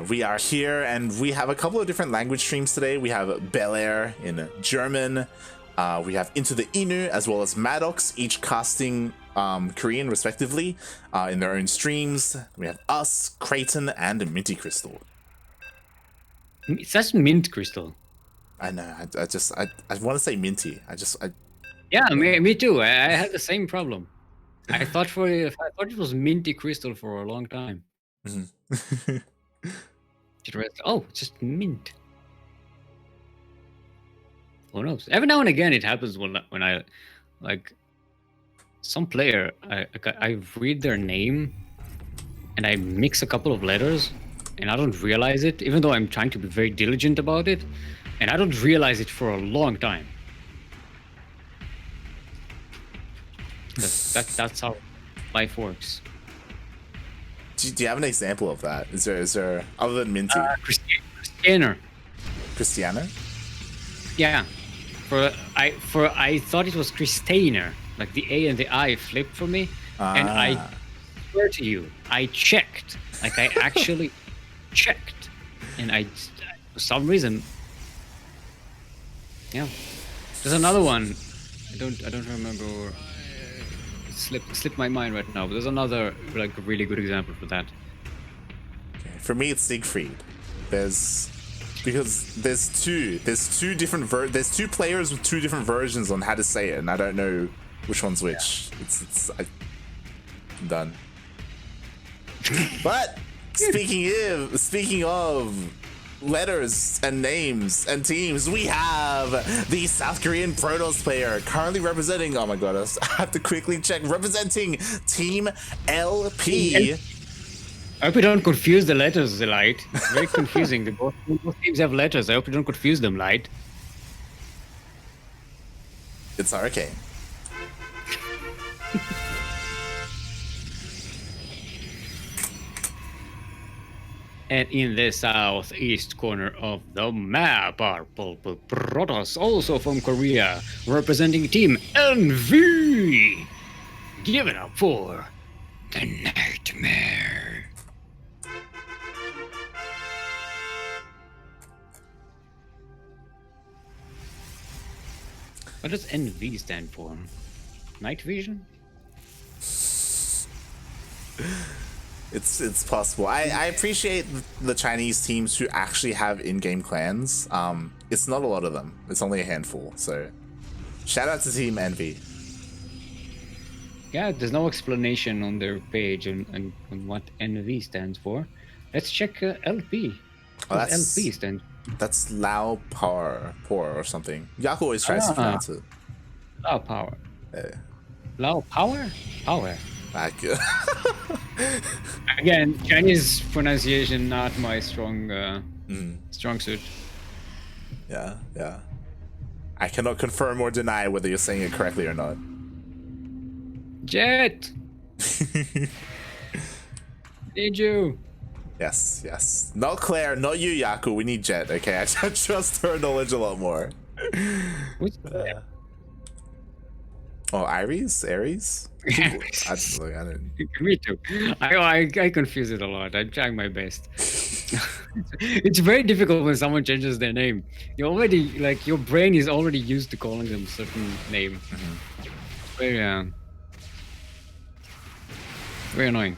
We are here, and we have a couple of different language streams today. We have Bel Air in German. We have Into the Inu, as well as Maddox, each casting Korean, respectively, in their own streams. We have us, Creighton, and Minty Crystal. It says Mint Crystal. I know. I want to say Minty. Yeah, me too. I had the same problem. I thought it was Minty Crystal for a long time. Mm-hmm. Oh, it's just mint. Who knows? Every now and again, it happens when I like some player. I read their name, and I mix a couple of letters, and I don't realize it, even though I'm trying to be very diligent about it, and I don't realize it for a long time. That's how life works. Do you have an example of that? Is there other than Minty? Christiana? Yeah. I thought it was Christainer. Like the A and the I flipped for me. And I swear to you, I checked. Like I actually checked. And for some reason. Yeah. There's another one. I don't remember. Slipped my mind right now, but there's another like really good example for that. Okay. For me, it's Siegfried. There's two players with two different versions on how to say it, and I don't know which one's which. Yeah. I'm done. But speaking of letters and names and teams, we have the South Korean Pro Tour player currently representing, oh my god, I have to quickly check, representing Team LP. I hope you don't confuse the letters, Light. It's very confusing. Both teams have letters. I hope you don't confuse them, Light. It's Hurricane. And in the southeast corner of the map are Purple Protoss, also from Korea, representing Team NV. Give it up for the NightMare. What does NV stand for? Night vision? It's possible. I appreciate the Chinese teams who actually have in-game clans. It's not a lot of them. It's only a handful. So, shout out to Team Envy. Yeah, there's no explanation on their page on what NV stands for. Let's check LP. What LP stands? That's Lao Power or something. Yaku always tries to pronounce it. Lao Power. Lao Power? Power. Again, Chinese pronunciation not my strong suit. Yeah. I cannot confirm or deny whether you're saying it correctly or not. Jet. Need you. Yes. Not Claire, not you, Yaku. We need Jet. Okay, I trust her knowledge a lot more. Who's Claire? Oh, Aries? I don't. Me too. I confuse it a lot. I'm trying my best. It's very difficult when someone changes their name. You already your brain is already used to calling them a certain name. Mm-hmm. Very annoying.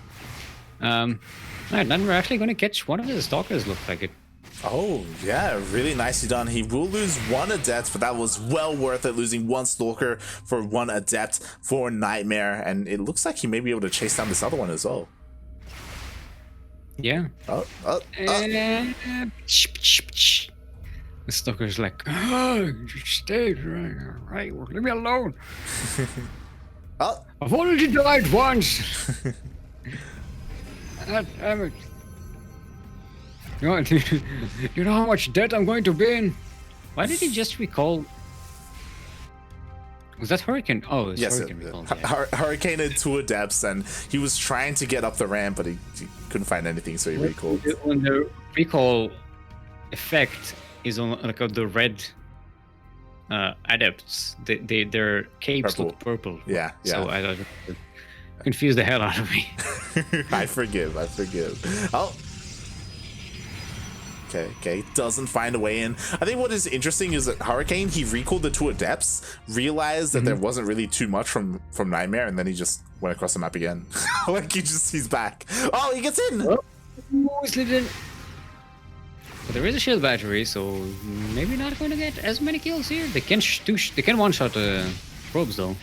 Alright, then we're actually going to catch one of the stalkers. Looks like it. Oh, yeah, really nicely done. He will lose one adept, but that was well worth it, losing one stalker for one adept for NightMare, and it looks like he may be able to chase down this other one as well. Yeah. The stalker's like, you stayed right, leave me alone. I've already died once. God damn it. You know how much debt I'm going to be in? Why did he just recall? Was that Hurricane? Oh, it's Hurricane recall. Hurricane had two adepts, and he was trying to get up the ramp, but he couldn't find anything, so he recalled. When the recall effect is on the red adepts, their capes look purple. Yeah. So I confused the hell out of me. I forgive. Oh. Okay. Doesn't find a way in. I think what is interesting is that Hurricane, he recalled the two adepts, realized that there wasn't really too much from NightMare, and then he just went across the map again. Like he's back. Oh, he gets in. Oh, he slipped in. But there is a shield battery, so maybe not going to get as many kills here. They can one-shot probes though.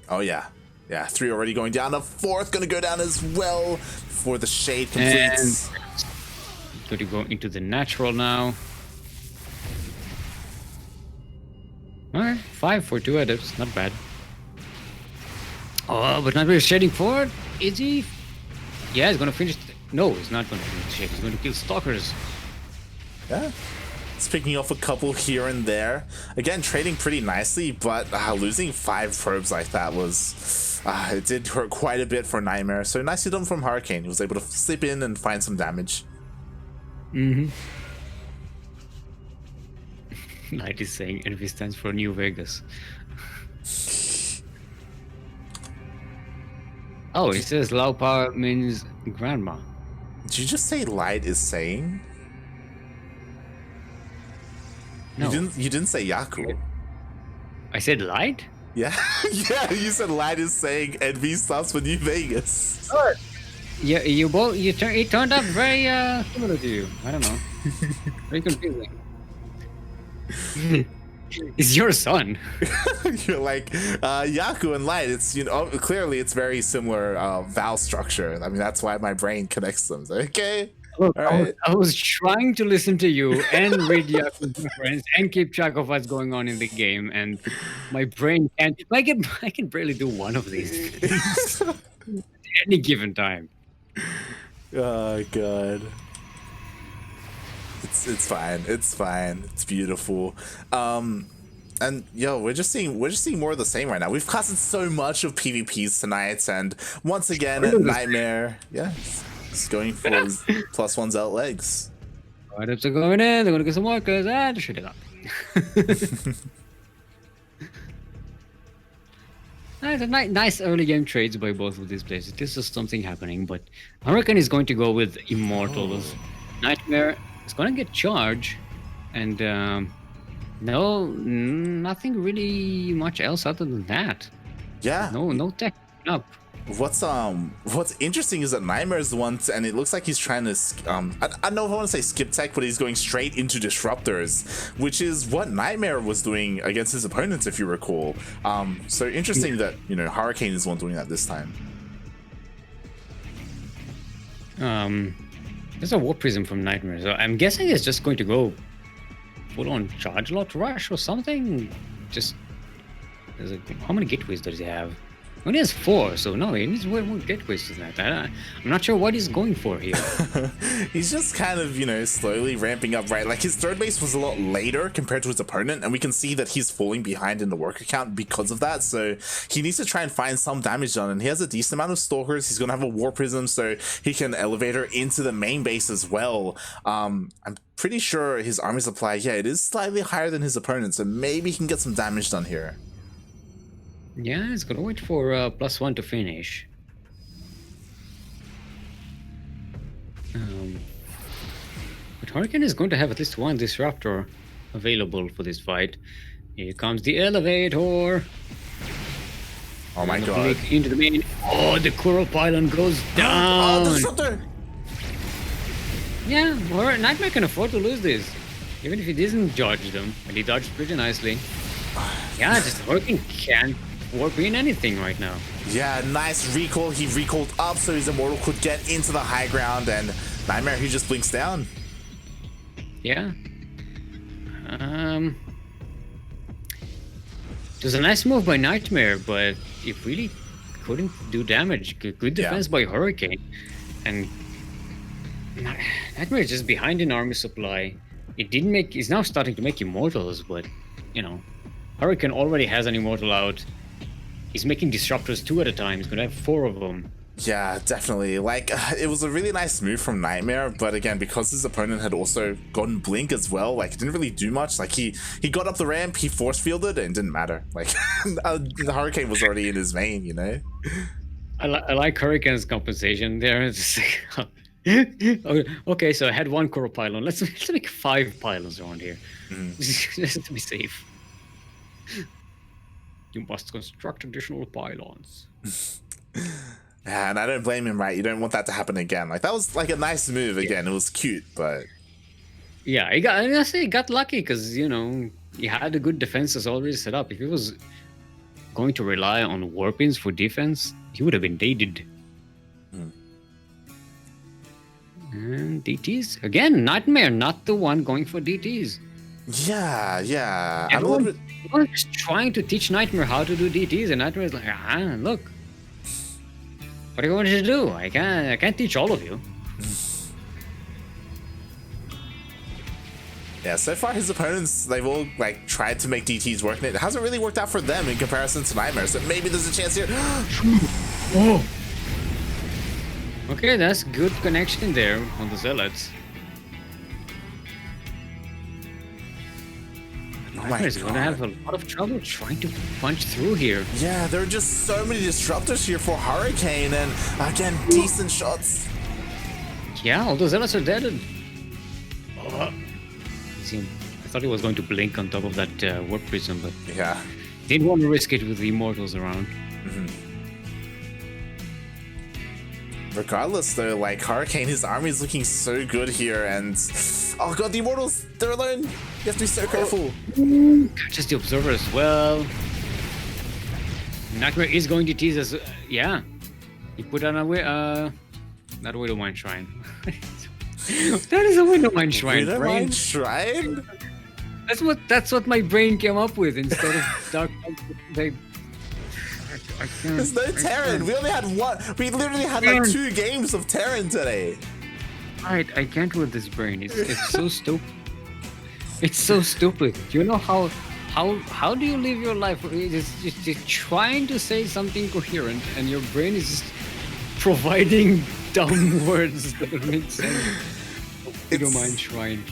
Oh yeah. 3 already going down. A 4th gonna go down as well before the shade completes. And going to go into the natural now. Alright, 5 for 2 adepts, not bad. Oh, but not really shading forward. Is he? Yeah, he's gonna finish. No, he's not gonna finish the shade. He's gonna kill stalkers. Yeah. It's picking off a couple here and there. Again, trading pretty nicely, but losing 5 probes like that was... it did hurt quite a bit for NightMare. So nicely done from Hurricane. He was able to slip in and find some damage. Light is saying NV stands for New Vegas. Oh, it says low power means grandma. Did you just say Light is saying? No. You didn't say Yaku. I said light? Yeah. Yeah, you said Light is saying NV stands for New Vegas. Yeah, it turned out very similar to you. I don't know. Very confusing. It's your son. You're like Yaku and Light. It's clearly it's very similar vowel structure. I mean that's why my brain connects them. Okay. Look, right. I was trying to listen to you and read Yaku's reference and keep track of what's going on in the game, and my brain can't. I can barely do one of these things at any given time. Oh god. It's fine. It's beautiful. And we're just seeing more of the same right now. We've casted so much of PvPs tonight, and once again NightMare, it's going for his +1s out legs. Adepts are going in, they're gonna get some workers, and shut it up. Nice early game trades by both of these players. This is something happening, but Hurricane is going to go with Immortals. NightMare is going to get charge, and no, nothing really much else other than that. Yeah. No tech up. What's interesting is that NightMare is the one, and it looks like he's trying to I don't know if I want to say skip tech, but he's going straight into disruptors, which is what NightMare was doing against his opponents, if you recall. So interesting that Hurricane is the one doing that this time. There's a Warp Prism from NightMare, so I'm guessing it's just going to go full on Charge Lot Rush or something. Just how many gateways does he have? He only has 4, so no, he needs way more gateways than that. I'm not sure what he's going for here. He's just kind of, slowly ramping up, right? Like, his third base was a lot later compared to his opponent, and we can see that he's falling behind in the worker count because of that, so he needs to try and find some damage done, and he has a decent amount of Stalkers. He's going to have a War Prism, so he can elevator into the main base as well. I'm pretty sure his army supply, it is slightly higher than his opponent, so maybe he can get some damage done here. Yeah, it's gonna wait for +1 to finish. But Hurricane is going to have at least one disruptor available for this fight. Here comes the elevator. Oh my god. Into the main. Oh, the coral pylon goes down. Oh, disruptor! Yeah, NightMare can afford to lose this. Even if he doesn't dodge them, and he dodged pretty nicely. Yeah, just Hurricane can't warp in anything right now. Yeah, nice recall. He recalled up so his Immortal could get into the high ground, and NightMare, he just blinks down. Yeah. It was a nice move by NightMare, but it really couldn't do damage. Good defense by Hurricane. And NightMare is just behind in army supply. It's now starting to make Immortals, but, Hurricane already has an Immortal out. He's making disruptors 2 at a time. He's gonna have 4 of them. Yeah, definitely. Like, it was a really nice move from NightMare, but again, because his opponent had also gotten Blink as well, like, it didn't really do much. Like, he got up the ramp, he force fielded, and it didn't matter. Like, the Hurricane was already in his main, I like Hurricane's compensation there. Okay, so I had one core pylon. Let's make 5 pylons around here. Just to be safe. You must construct additional pylons. And I don't blame him, right? You don't want that to happen again. Like, that was like a nice move again. It was cute, but... Yeah, I gotta say, he got lucky because, you know, he had a good defenses already set up. If he was going to rely on warpins for defense, he would have been dated. And DTs? Again, NightMare, not the one going for DTs. Yeah. Everyone's just trying to teach NightMare how to do DTs, and NightMare is like, look. What do you want me to do? I can't teach all of you. Yeah, so far his opponents, they've all like tried to make DTs work, and it hasn't really worked out for them in comparison to NightMare, so maybe there's a chance here. Oh. Okay, that's good connection there on the Zealots. NightMare's gonna have a lot of trouble trying to punch through here. Yeah, there are just so many disruptors here for Hurricane, and again, decent shots. Yeah, all the Zealots are dead. Oh. I thought he was going to blink on top of that warp prism, but yeah, didn't want to risk it with the immortals around. Regardless, though, like Hurricane, his army is looking so good here, and oh god, the immortals, they're alone. You have to be so careful. Catches the observer as well. NightMare is going to tease us. Yeah, he put on a not a Widowmine Shrine. That is a Widowmine Shrine. Widowmine Shrine? That's what my brain came up with instead of Dark. There's no Terran. We only had one. We literally had like 2 games of Terran today. I can't with this brain. It's so stupid. It's so stupid. Do you know how do you live your life? Just trying to say something coherent, and your brain is just providing dumb words that don't make sense. Widowmine Shrine.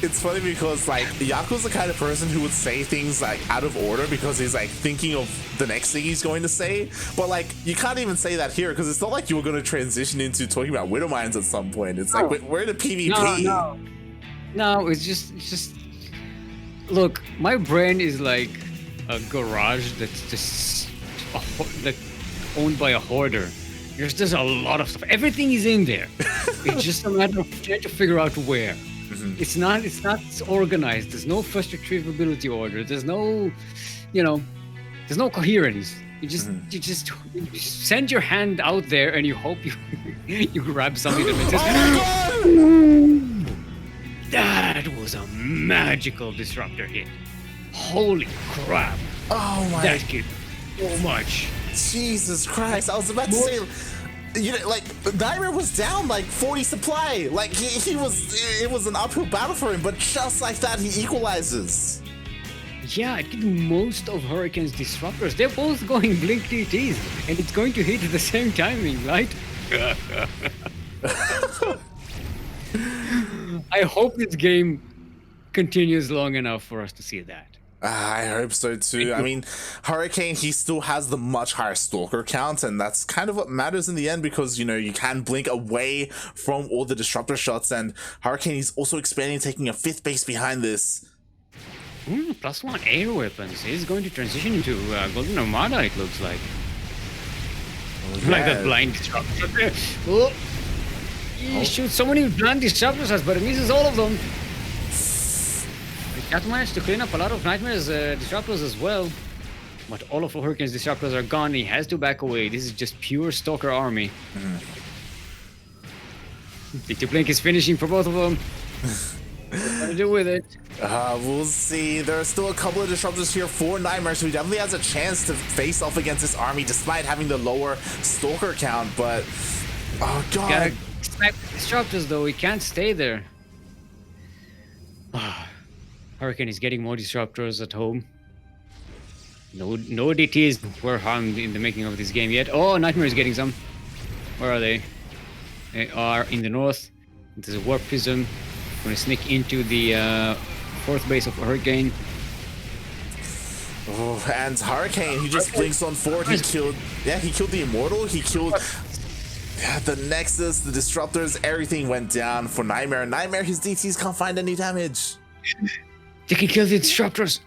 It's funny because like Yaku's the kind of person who would say things like out of order because he's like thinking of the next thing he's going to say, but like you can't even say that here because it's not like you were going to transition into talking about Widowmines at some point. It's like we're in a PvP. No, it's just look, my brain is like a garage that's just owned by a hoarder. There's just a lot of stuff. Everything is in there. It's just a matter of trying to figure out where. It's not organized. There's no first retrievability order. There's no, there's no coherence. You just send your hand out there and you hope you grab something that makes sense. That was a magical disruptor hit. Holy crap! Oh my! That kid, so much. Jesus Christ! I was about to say. Like NightMare was down like 40 supply. Like it was an uphill battle for him, but just like that, he equalizes. Yeah, I think most of Hurricane's disruptors, they're both going blink DTs, and it's going to hit at the same timing, right? I hope this game continues long enough for us to see that. I hope so too. I mean, Hurricane, he still has the much higher Stalker count, and that's kind of what matters in the end because, you can blink away from all the disruptor shots, and Hurricane is also expanding, taking a 5th base behind this. +1 air weapons. He's going to transition into Golden Armada, it looks like. Oh, yeah. Like that blind disruptor. He shoots so many blind disruptors, but he misses all of them. Cat managed to clean up a lot of NightMare's disruptors as well, but all of Hurricane's disruptors are gone. He has to back away. This is just pure Stalker army. DT Blink is finishing for both of them. What to do with it? We'll see. There are still a couple of disruptors here for NightMare, so he definitely has a chance to face off against this army despite having the lower Stalker count, but oh god. Gotta snipe disruptors though, he can't stay there. Hurricane is getting more disruptors at home. No DTs were harmed in the making of this game yet. Oh, NightMare is getting some. Where are they? They are in the north. There's a warp prism. Gonna sneak into the 4th base of Hurricane. Oh, and Hurricane, he just blinks on forward. He killed the Immortal. He killed Yeah, the Nexus, the Disruptors, everything went down for NightMare. NightMare, his DTs can't find any damage. They can kill the Disruptors.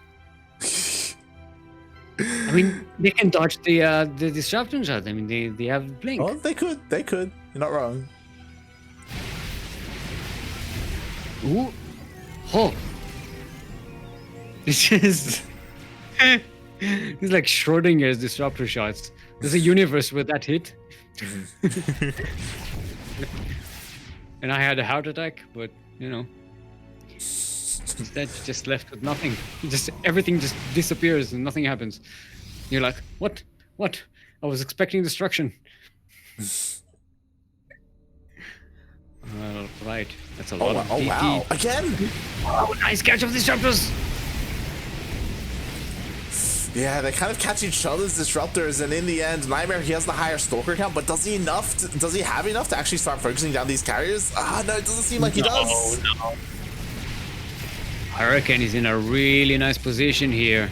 I mean, they can dodge the disruption shot. I mean, they have blink. Oh, they could. You're not wrong. Ooh. Oh. This is... It's like Schrodinger's disruptor shots. There's a universe with that hit. And I had a heart attack, but, you know. Instead, just left with nothing. Just everything just disappears and nothing happens. You're like, what? What? I was expecting destruction. Right. That's a lot of DT. Wow. Again! Oh, nice catch of disruptors! Yeah, they kind of catch each other's disruptors, and in the end, NightMare, he has the higher Stalker count, but does he have enough to actually start focusing down these carriers? Ah, no, it doesn't seem like he does. No. Hurricane is in a really nice position here.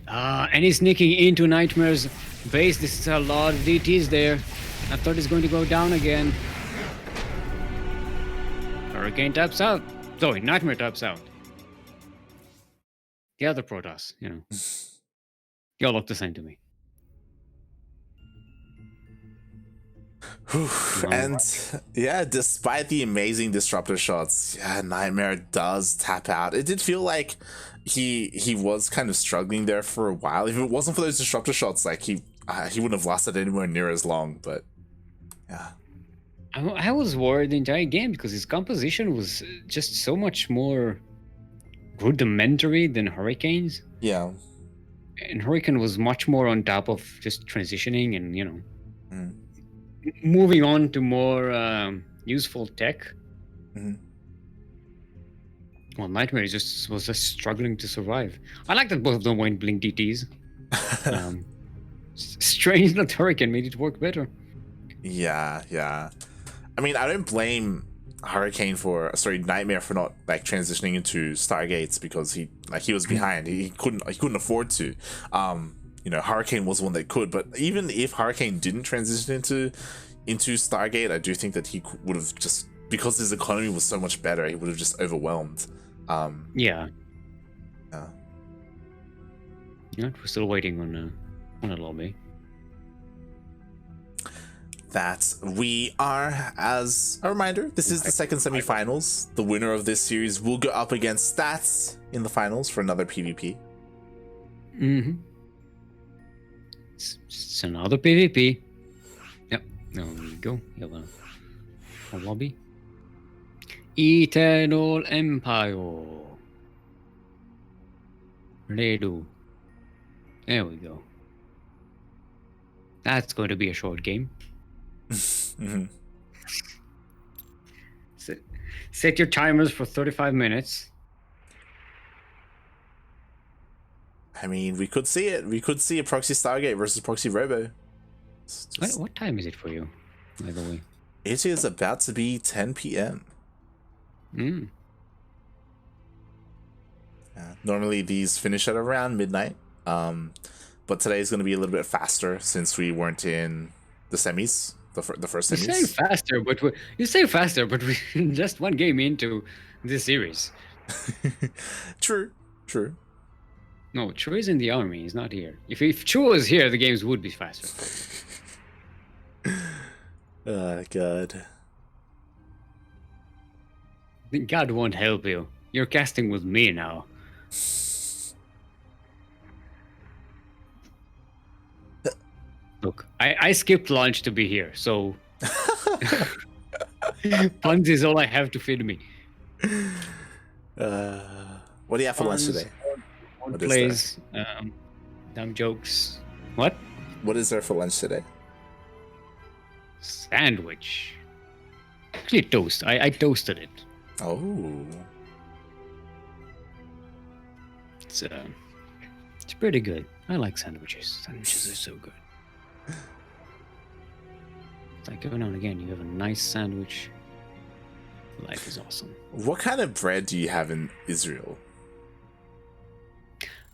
And he's sneaking into NightMare's base. This is a lot of DTs there. I thought he's going to go down again. Hurricane taps out. Sorry, NightMare taps out. The other Protoss, you know. They all look the same to me. And yeah, despite the amazing disruptor shots, yeah, NightMare does tap out. It did feel like he was kind of struggling there for a while. If it wasn't for those disruptor shots, like he wouldn't have lasted anywhere near as long. But yeah, I was worried the entire game because his composition was just so much more rudimentary than Hurricane's. Yeah, and Hurricane was much more on top of just transitioning and, you know, moving on to more useful tech. Well, NightMare was just struggling to survive. I like that both of them went blink DTs. Strange that Hurricane made it work better. Yeah. I mean, I don't blame NightMare for not like transitioning into Stargates because he was behind. He couldn't afford to. You know, Hurricane was one that could, but even if Hurricane didn't transition into Stargate, I do think that he would have just, because his economy was so much better, he would have just overwhelmed. Yeah, we're still waiting on a lobby. That we are, as a reminder, this is the second semifinals. The winner of this series will go up against Stats in the finals for another PvP. It's another PvP. Yep, there we go. You have a lobby. Eternal Empire. Redo. There we go. That's going to be a short game. Set your timers for 35 minutes. I mean, we could see it. We could see a Proxy Stargate versus Proxy Robo. What time is it for you, by the way? It is about to be 10 p.m. Normally these finish at around midnight, but today is going to be a little bit faster since we weren't in the semis, the first semis. You say faster, but we're just one game into this series. True. No, Choi is in the army. He's not here. If Choi was here, the games would be faster. Oh, God. God won't help you. You're casting with me now. Look, I skipped lunch to be here, so... Puns is all I have to feed me. What do you have for lunch today? What plays, dumb jokes. What? What is there for lunch today? Sandwich. Actually, toast. I toasted it. Oh. It's pretty good. I like sandwiches. Sandwiches are so good. It's like every now and again you have a nice sandwich. Life is awesome. What kind of bread do you have in Israel?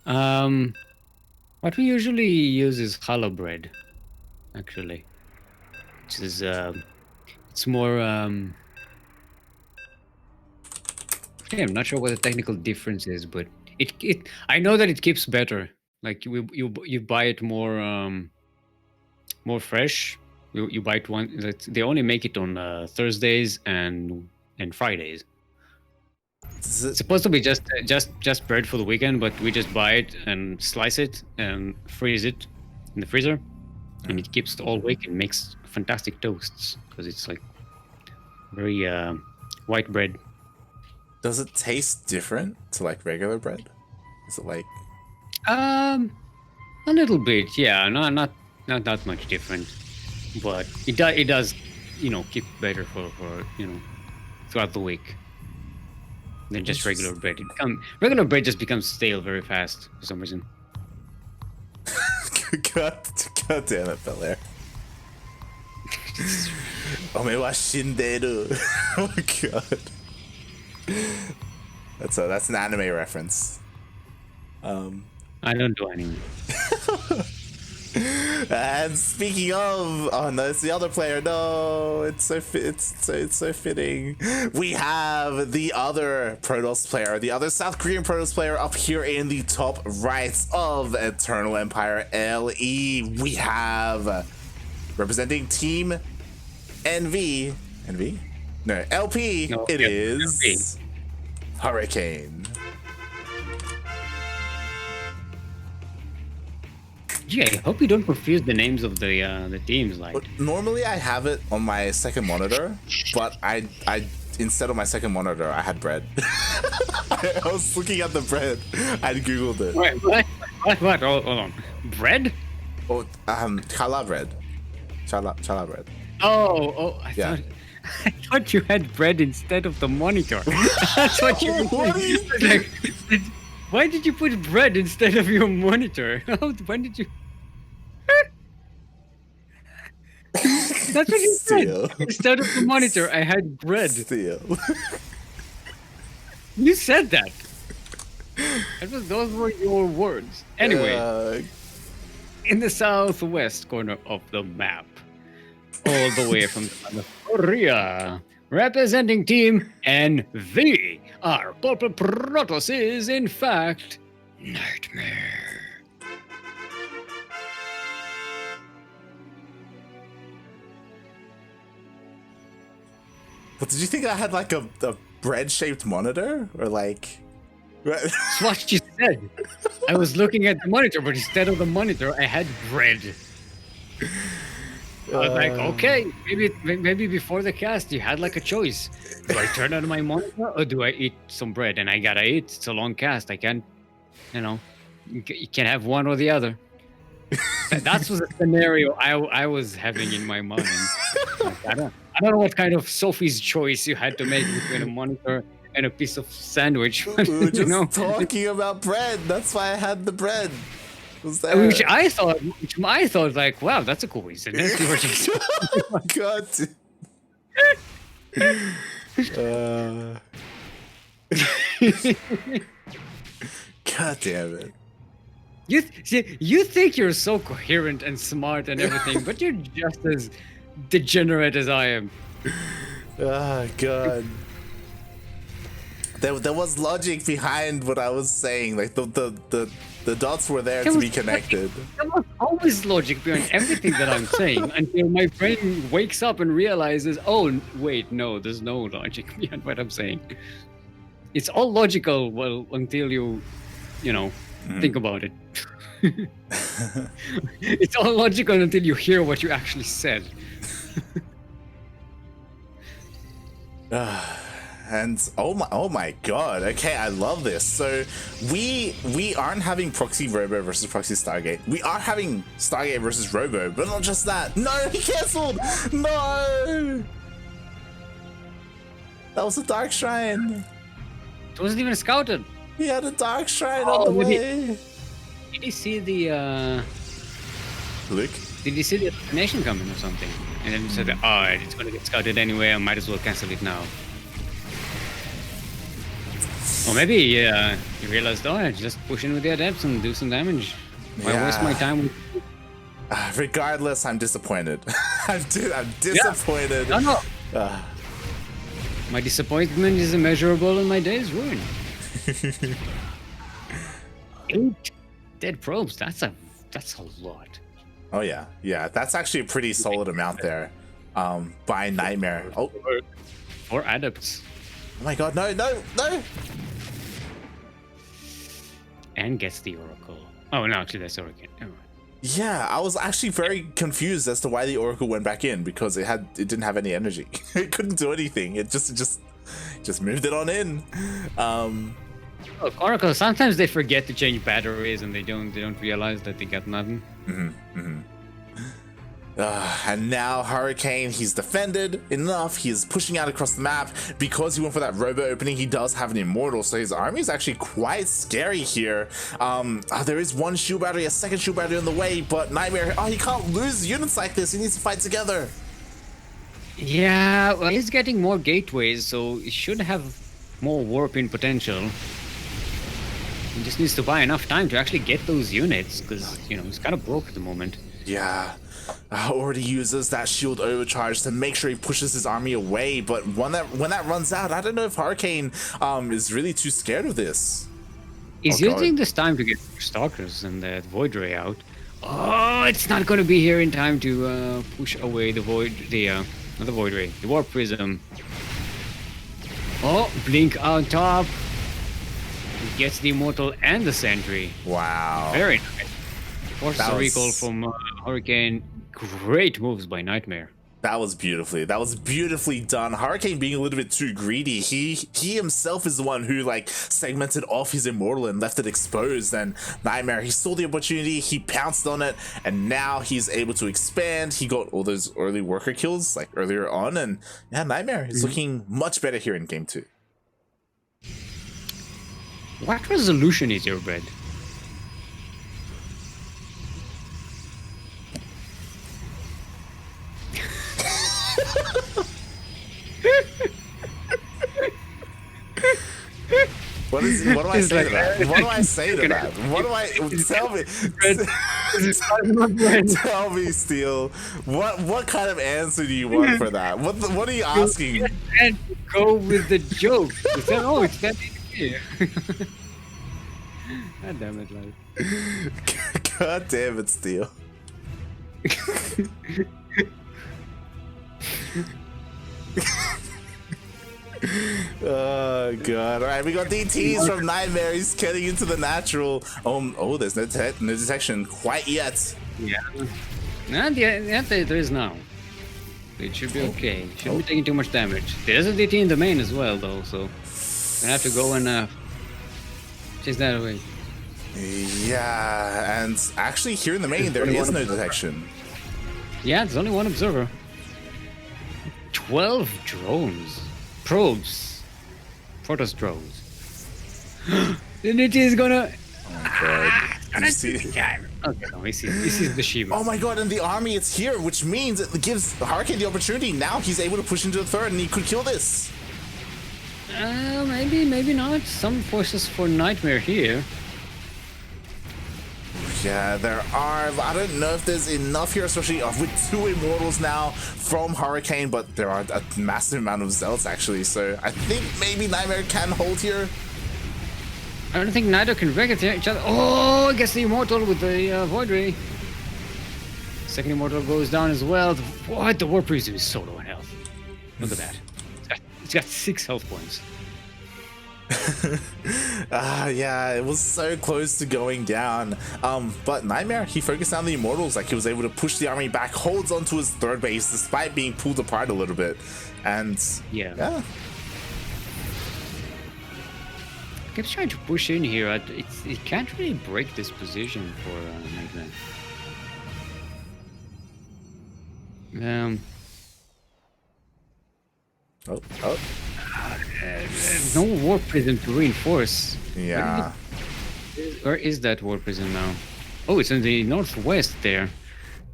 What we usually use is challah bread. Actually, which is it's more. Yeah, I'm not sure what the technical difference is, but it I know that it keeps better. Like you buy it more fresh. You buy it one. They only make it on Thursdays and Fridays. It's supposed to be just bread for the weekend, but we just buy it and slice it and freeze it in the freezer, and it keeps it all week and makes fantastic toasts because it's like very white bread. Does it taste different to like regular bread? Is it like A little bit, yeah. Not that much different, but it does, keep better for throughout the week than just regular bread. Regular bread just becomes stale very fast for some reason. God damn it, Belair. Ome wa shinderu. Oh my god. That's an anime reference. I don't do anime. And speaking of, oh no, it's the other player. No, it's so fitting. We have the other Protoss player, the other South Korean Protoss player up here in the top right of Eternal Empire LE. We have representing Team LP. No, it yeah, is Hurricane. Yeah, I hope you don't confuse the names of the teams. Like, Normally I have it on my second monitor, but I instead of my second monitor I had bread. I was looking at the bread. I googled it. Wait, what? Hold on. Bread? Oh, challah bread. Challah bread. Oh, Yeah. I thought you had bread instead of the monitor. That's what you were What are you like, why did you put bread instead of your monitor? When did you? That's what you Steal. said. Instead of the monitor, I had bread. Steal. You said that. Those were your words. Anyway, in the southwest corner of the map, all the way from South Korea, representing Team NV, our purple Protoss is, in fact, NightMare. But did you think I had like a bread-shaped monitor, or like? That's what you said. I was looking at the monitor, but instead of the monitor, I had bread. I was like, okay, maybe before the cast, you had like a choice. Do I turn on my monitor or do I eat some bread? And I gotta eat. It's a long cast. I can't, you can't have one or the other. That was a scenario I was having in my mind. Like, I don't know what kind of Sophie's choice you had to make between a monitor and a piece of sandwich. We were just talking about bread. That's why I had the bread. Which I thought like, wow, that's a coincidence. You were just Oh my god. God damn it. You think you're so coherent and smart and everything, but you're just as degenerate as I am. Oh god. There was logic behind what I was saying. Like the dots were there to be connected. There was always logic behind everything that I'm saying until my brain wakes up and realizes, oh wait, no, there's no logic behind what I'm saying. It's all logical, well, until you think about it. It's all logical until you hear what you actually said. And oh my god, okay, I love this. So we aren't having proxy Robo versus proxy Stargate. We are having Stargate versus Robo, but not just that. No, he cancelled. No, that was a Dark Shrine. It wasn't even scouted. He had a Dark Shrine on the way. Did you see the Luke? Did you see the nation coming or something? And then you said, oh, it's gonna get scouted anyway, I might as well cancel it now. Or maybe you realized, oh, I just push in with the adepts and do some damage. Why waste my time with... Regardless, I'm disappointed. I'm disappointed. No, no. My disappointment is immeasurable and my day is ruined. 8 dead probes. That's a lot. Oh yeah, yeah. That's actually a pretty solid amount there. By NightMare. Oh, 4 adepts. Oh my god! No! No! No! And gets the Oracle. Oh no, actually that's Oracle. Never mind. Yeah, I was actually very confused as to why the Oracle went back in, because it didn't have any energy. It couldn't do anything. It just moved it on in. Look, Oracle, sometimes they forget to change batteries and they don't realize that they got nothing. And now Hurricane, he's defended enough. He's pushing out across the map. Because he went for that robo opening, he does have an Immortal, so his army is actually quite scary here. There is one shield battery, a second shield battery on the way, but NightMare, he can't lose units like this. He needs to fight together. Yeah, well, he's getting more gateways, so he should have more warping potential. He just needs to buy enough time to actually get those units, because, you know, he's kind of broke at the moment. Yeah. Already uses that shield overcharge to make sure he pushes his army away, but when that runs out, I don't know if Hurricane is really too scared of this. He's using this time to get Stalkers and the Void Ray out. Oh, it's not going to be here in time to push away the Void, not the Void Ray, the Warp Prism. Oh, Blink on top. He gets the Immortal and the Sentry. Wow. Very nice. Forces a recall from Hurricane. Great moves by NightMare. That was beautifully done. Hurricane being a little bit too greedy. He himself is the one who like segmented off his Immortal and left it exposed. And NightMare, he saw the opportunity, he pounced on it, and now he's able to expand. He got all those early worker kills like earlier on, and yeah, NightMare is looking much better here in game 2. What resolution is your bed? What do I say to that? What do I say to that? What do I tell me? Tell me, Steel. What kind of answer do you want for that? What are you asking? And go with the joke. It's that easy. God damn it, life. God damn it, Steel. Oh god. Alright, we got DTs from NightMare. He's getting into the natural. Oh, there's no detection quite yet. Yeah. There is now. It should be okay. Shouldn't be taking too much damage. There's a DT in the main as well, though, so I have to go and chase that away. Yeah, and actually here in the main there is no detection. Yeah, there's only one observer. 12 drones. Probes. Protoss drones. The DT is gonna... Oh god. Okay, no, he sees the Shiva. Oh my god, and the army is here, which means it gives Hurricane the opportunity. Now he's able to push into the third and he could kill this. Maybe not. Some forces for NightMare here. Yeah, there are. I don't know if there's enough here, especially with 2 Immortals now from Hurricane, but there are a massive amount of Zealots actually, so I think maybe NightMare can hold here. I don't think neither can wreck each other. Oh, I guess the Immortal with the Void Ray. Second Immortal goes down as well. What? The Warp Prism is so low in health. Look at that. It's got 6 health points. Yeah, it was so close to going down. But NightMare, he focused on the Immortals, like he was able to push the army back, holds onto his third base despite being pulled apart a little bit. And yeah. Keeps trying to push in here. It can't really break this position for NightMare. No Warp Prism to reinforce. Yeah. Where is that Warp Prism now? Oh, it's in the northwest there.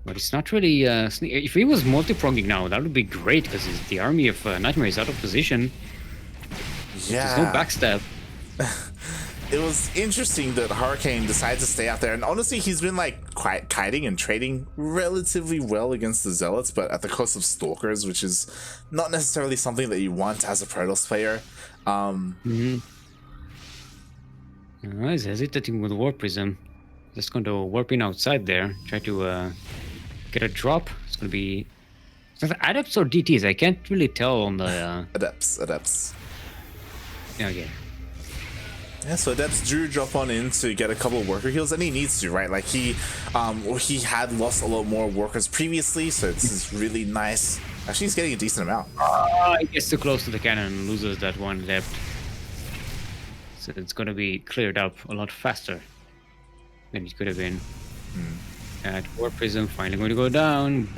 But it's not really... if he was multi-pronging now, that would be great, because the army of NightMare is out of position. Yeah. There's no backstab. it was interesting that Hurricane decided to stay out there, and honestly he's been like quite kiting and trading relatively well against the Zealots, but at the cost of Stalkers, which is not necessarily something that you want as a Protoss player. He's hesitating with Warp Prism. Just going to warp in outside there, try to get a drop. It's going to be Adepts or DTs. I can't really tell on the Adepts. Okay. Yeah, so Adepts do drop on in to get a couple of worker heals, and he needs to, right? Like he had lost a lot more workers previously, so this is really nice. Actually, he's getting a decent amount. He gets too close to the cannon and loses that one Adept. So it's going to be cleared up a lot faster than it could have been. At Warp Prism finally going to go down.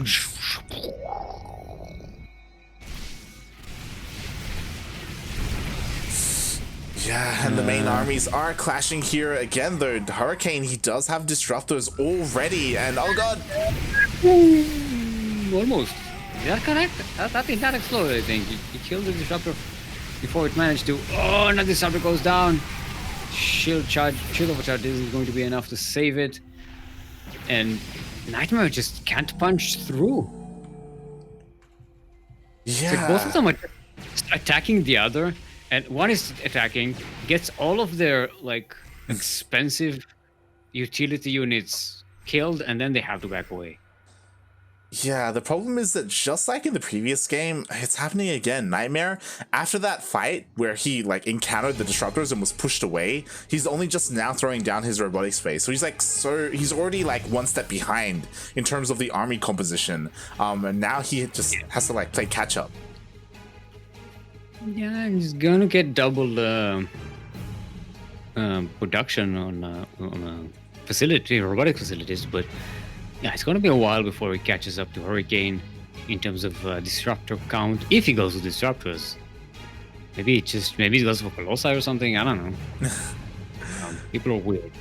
Yeah, and the main armies are clashing here again, though. Hurricane, he does have disruptors already, and oh god! Almost. Is that correct? That exploded, I think. He killed the disruptor before it managed to. Oh, and the disruptor goes down. Shield overcharge isn't going to be enough to save it. And NightMare just can't punch through. Yeah. It's like both of them are attacking the other, and one is attacking, gets all of their like expensive utility units killed, and then they have to back away. Yeah, the problem is that just like in the previous game, it's happening again. NightMare, after that fight where he like encountered the disruptors and was pushed away, he's only just now throwing down his robotic space. So he's already like one step behind in terms of the army composition. And now he just has to like play catch up. Yeah, he's gonna get double production on robotic facilities, but yeah, it's going to be a while before he catches up to Hurricane in terms of disruptor count. If he goes with disruptors, maybe he goes for Colossi or something. I don't know. People are weird.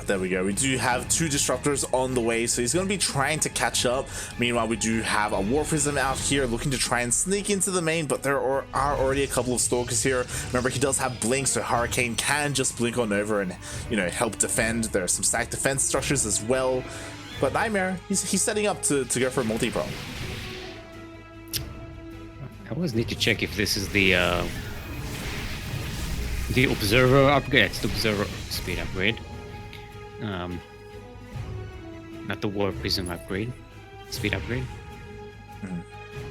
There we go. We do have 2 disruptors on the way, so he's going to be trying to catch up. Meanwhile, we do have a War Prism out here looking to try and sneak into the main, but there are already a couple of Stalkers here. Remember, he does have Blink, so Hurricane can just blink on over and, you know, help defend. There are some stacked defense structures as well. But NightMare, he's setting up to go for a multi-pro. I always need to check if this is the Observer upgrade. It's the Observer speed upgrade. Not the War Prism upgrade, speed upgrade.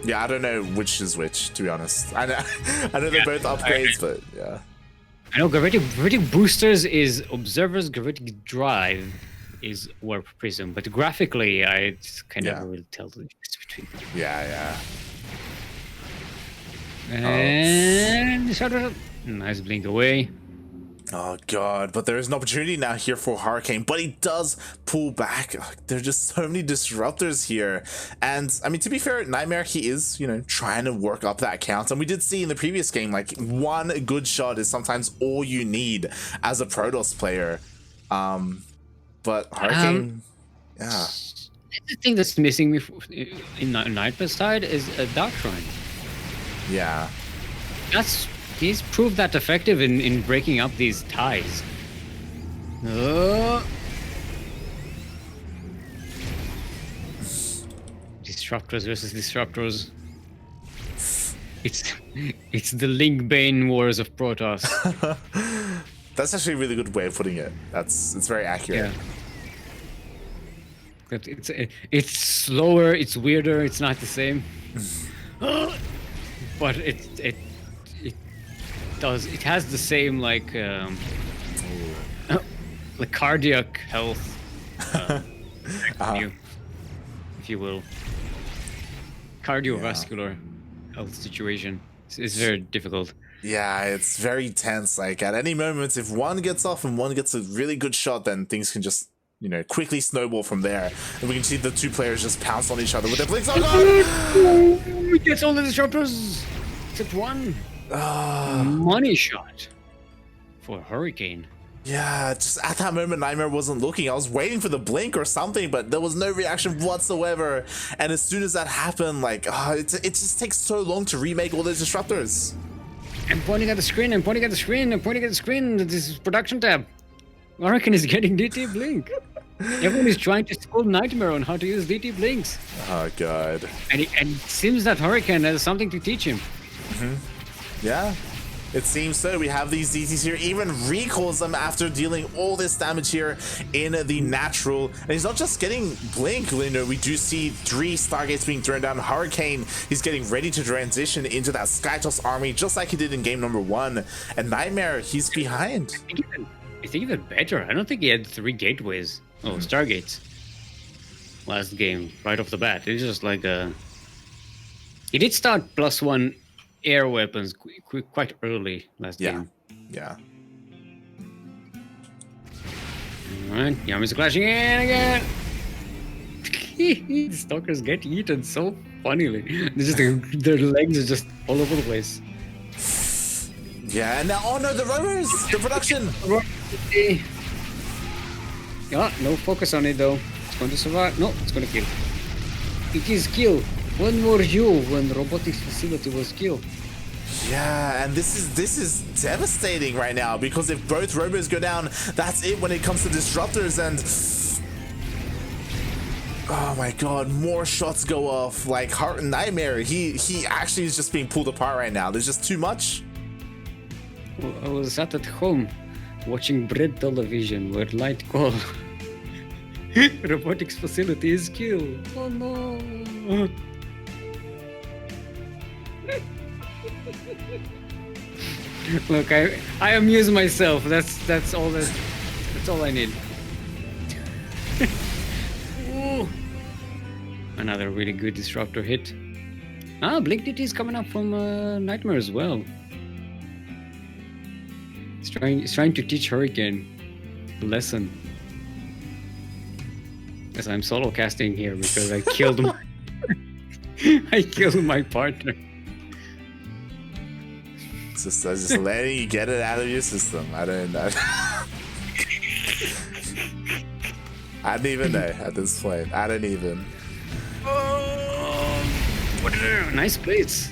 Yeah, I don't know which is which, to be honest. I know they're both upgrades, but yeah. I know Gravitic Boosters is Observer's Gravitic Drive is War Prism, but graphically I can never really tell the difference between them. Yeah. And nice blink away. Oh god, but there is an opportunity now here for Hurricane, but he does pull back. There are just so many disruptors here. And I mean, to be fair, NightMare, he is, you know, trying to work up that count. And we did see in the previous game, like, one good shot is sometimes all you need as a Protoss player. But Hurricane, yeah. The thing that's missing me in NightMare's side is a Dark Shrine. Yeah. He's proved that effective in breaking up these ties. Disruptors versus disruptors. It's the Link-Bane Wars of Protoss. That's actually a really good way of putting it. It's very accurate. Yeah. It's slower, it's weirder, it's not the same. But it has the same like cardiac health if you will, cardiovascular health situation. It's very difficult. Yeah, it's very tense. Like at any moment, if one gets off and one gets a really good shot, then things can just, you know, quickly snowball from there. And we can see the 2 players just pounce on each other with their blinks. Oh god! He gets all the disruptors except one. Money shot for Hurricane. Yeah, just at that moment, NightMare wasn't looking. I was waiting for the blink or something, but there was no reaction whatsoever. And as soon as that happened, like, it just takes so long to remake all those disruptors. I'm pointing at the screen. I'm pointing at the screen. I'm pointing at the screen. This is production tab. Hurricane is getting DT Blink. Everyone is trying to school NightMare on how to use DT Blinks. Oh god. And it seems that Hurricane has something to teach him. Yeah. It seems so. We have these DTs here. Even recalls them after dealing all this damage here in the natural. And he's not just getting Blink, Lindo. We do see 3 Stargates being thrown down. Hurricane, he's getting ready to transition into that Skytoss army, just like he did in game number 1. And NightMare, he's behind. I think even better. I don't think he had 3 gateways. Oh, Stargates. Last game, right off the bat. It's just like he did start +1 air weapons quite early last game. Yeah. Alright, Yami's clashing in again. The stalkers get eaten so funnily. Their legs are just all over the place. Yeah, and now, oh no, the runners! The production! Yeah, no focus on it though. It's going to survive. No, it's going to kill. It is kill. One more you when robotics facility was killed. Yeah, and this is devastating right now, because if both robos go down, that's it when it comes to disruptors. And oh my god, more shots go off. Like NightMare, he actually is just being pulled apart right now. There's just too much. I was sat at home watching bread television where light call. Robotics facility is killed. Oh no. Look, I amuse myself. That's all I need. Ooh. Another really good disruptor hit. Ah, Blink DT is coming up from NightMare as well. He's trying to teach Hurricane a lesson. Yes, I'm solo casting here because I killed I killed my partner. Just letting you get it out of your system. I didn't even know at this point. I didn't even. Oh, nice plates.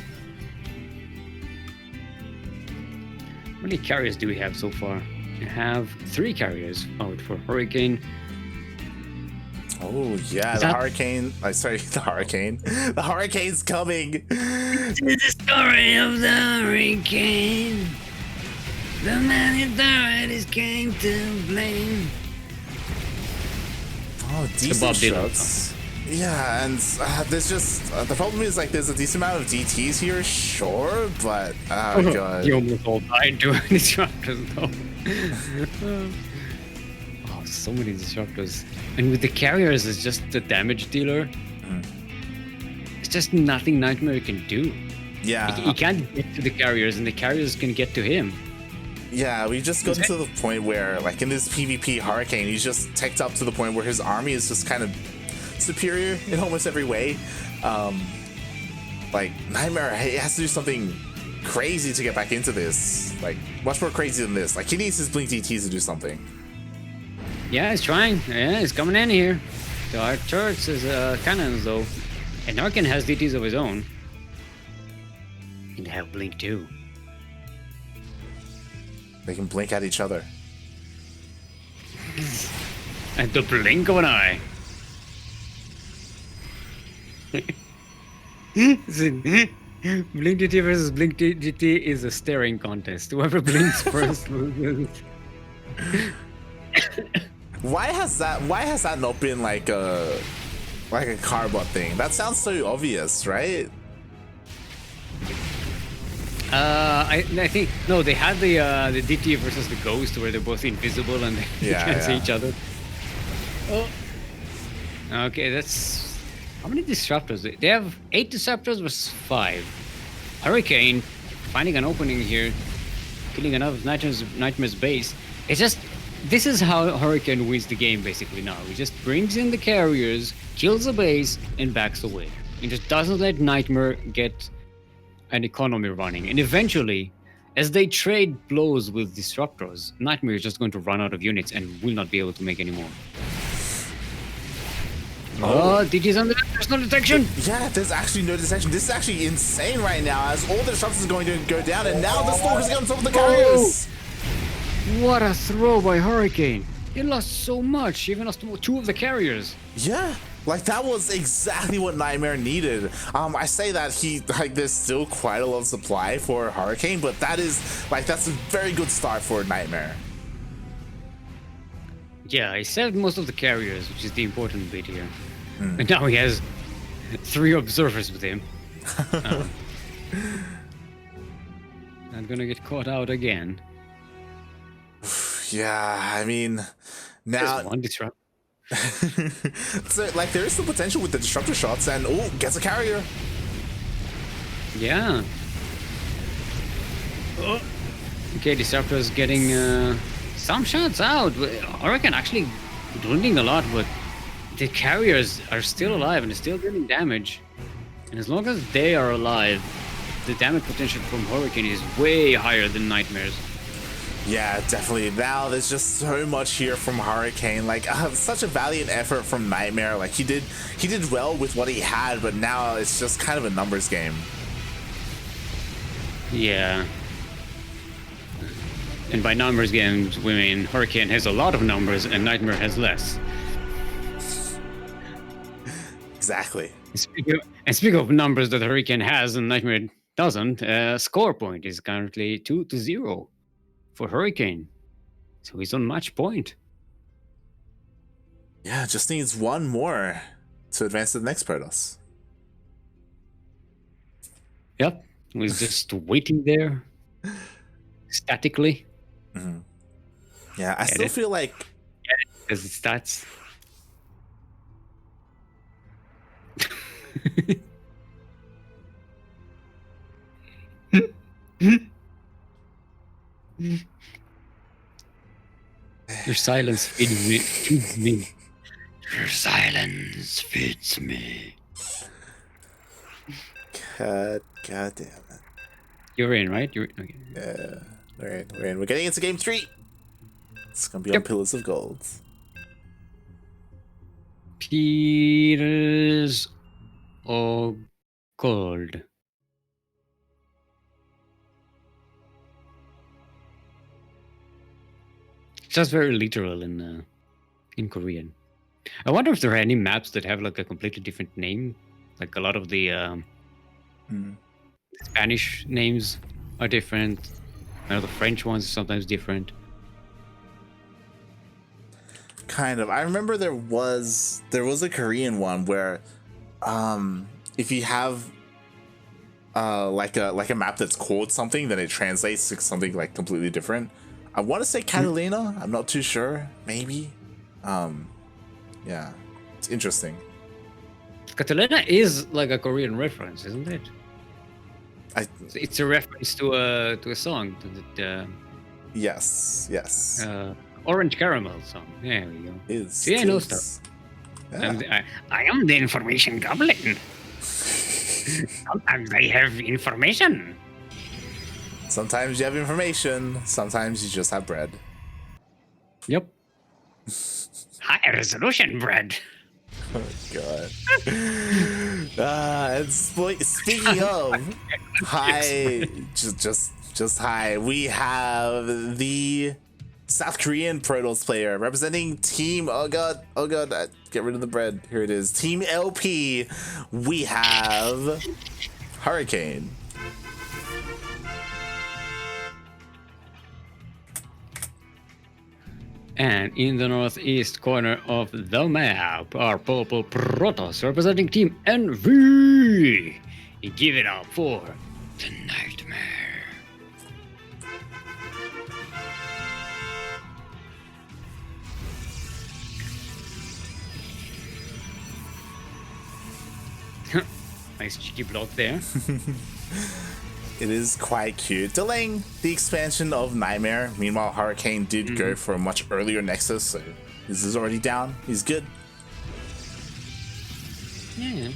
How many carriers do we have so far? We have 3 carriers out for Hurricane. Oh yeah, the Hurricane. Sorry, the Hurricane. The Hurricane's coming. This is the story of the Hurricane. The man who died is came to blame. Oh, decent shots. Yeah, and there's just the problem is, like, there's a decent amount of DTs here, sure, but oh god. You almost all died doing disruptors though. Oh, so many disruptors. And with the carriers, it's just the damage dealer. It's just nothing NightMare can do. Yeah. He can't get to the carriers, and the carriers can get to him. Yeah, we've just gotten to the point where, like, in this PvP Hurricane, he's just teched up to the point where his army is just kind of superior in almost every way. Like, NightMare, he has to do something crazy to get back into this. Like, much more crazy than this. Like, he needs his Blink DTs to do something. Yeah, he's trying. Yeah, he's coming in here. The Arc Turrets is cannons though. And Narcan has DTs of his own. And they have Blink too. They can blink at each other. At the blink of an eye. Blink DT versus Blink DT is a staring contest. Whoever blinks first loses. Why has that not been like a carbot thing? That sounds so obvious, right? I think no, they had the DT versus the Ghost where they're both invisible and they can't see each other. Oh. Okay, that's how many disruptors? They have 8 disruptors versus 5. Hurricane finding an opening here, killing another NightMare's base. It's just this is how Hurricane wins the game basically now. He just brings in the carriers, kills the base, and backs away. He just doesn't let NightMare get an economy running. And eventually, as they trade blows with disruptors, NightMare is just going to run out of units and will not be able to make any more. Oh, DT's under there's no detection. Yeah, there's actually no detection. This is actually insane right now, as all the disruptors are going to go down, and now the Stalkers get on top of the carriers. What a throw by Hurricane. He lost so much. He even lost 2 of the carriers. Yeah, like that was exactly what NightMare needed. I say that there's still quite a lot of supply for Hurricane, but that's a very good start for NightMare. Yeah, he saved most of the carriers, which is the important bit here. And now he has 3 observers with him. I'm gonna get caught out again. Yeah, I mean, now There's 1 disrupt. so like there is some potential with the disruptor shots, and gets a carrier. Yeah. Oh. Okay, disruptor's getting some shots out. Hurricane actually dwindling a lot, but the carriers are still alive and still getting damage. And as long as they are alive, the damage potential from Hurricane is way higher than NightMare's. Yeah, definitely. Now there's just so much here from Hurricane. Like such a valiant effort from NightMare. Like he did well with what he had, but now it's just kind of a numbers game. Yeah. And by numbers games, we mean Hurricane has a lot of numbers and NightMare has less. Exactly. And speaking of numbers that Hurricane has and NightMare doesn't, score point is currently 2-0 for Hurricane. So he's on match point. Yeah, just needs 1 more to advance to the next Protoss. Yep. He's just waiting there statically. Mm-hmm. Yeah, I still feel like as it starts. Your silence feeds me. Your silence feeds me. God damn it. You're in, right? You're okay. Yeah, we're in. We're getting into game 3. It's gonna be on Pillars of Gold. Pillars of Gold. Just very literal in Korean. I wonder if there are any maps that have like a completely different name. Like a lot of the Spanish names are different. I know the French ones are sometimes different. Kind of. I remember there was a Korean one where if you have like a map that's called something, then it translates to something like completely different. I want to say Catalina. I'm not too sure. Maybe. Yeah, it's interesting. Catalina is like a Korean reference, isn't it? It's a reference to a song. To the, yes. Orange Caramel song. There we go. See, I know stuff. Yeah. I am the information goblin. Sometimes I have information. Sometimes you have information. Sometimes you just have bread. Yep. High resolution bread. Oh god. And speaking of high, just high, we have the South Korean Protoss player representing Team. Oh god, get rid of the bread. Here it is. Team LP. We have Hurricane. And in the northeast corner of the map are purple Protoss representing Team NV. Give it up for the NightMare. Nice cheeky block there. It is quite cute, delaying the expansion of NightMare. Meanwhile, Hurricane did go for a much earlier Nexus, so this is already down. He's good. Yeah.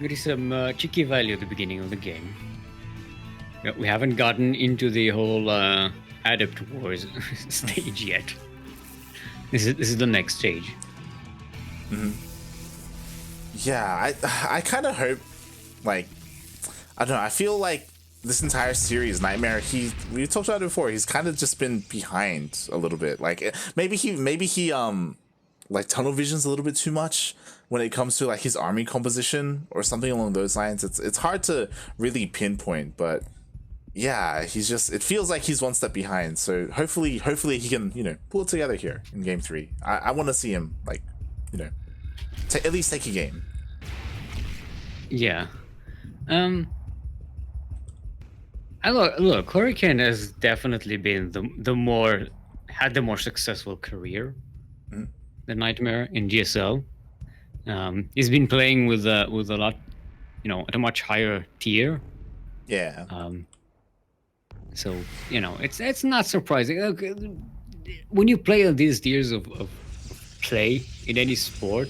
There is some cheeky value at the beginning of the game. We haven't gotten into the whole Adept Wars stage yet. This is the next stage. Yeah, I kind of hope, like, I don't know. I feel like this entire series, NightMare, we talked about it before. He's kind of just been behind a little bit. Like maybe he like tunnel visions a little bit too much when it comes to like his army composition or something along those lines. It's hard to really pinpoint, but yeah, it feels like he's one step behind. So hopefully he can, pull it together here in game 3. I want to see him, like, at least take a game. Yeah. Look, Hurricane has definitely been the more successful career than NightMare in GSL. He's been playing with a lot, at a much higher tier. Yeah. So it's not surprising. Look, when you play on these tiers of play in any sport,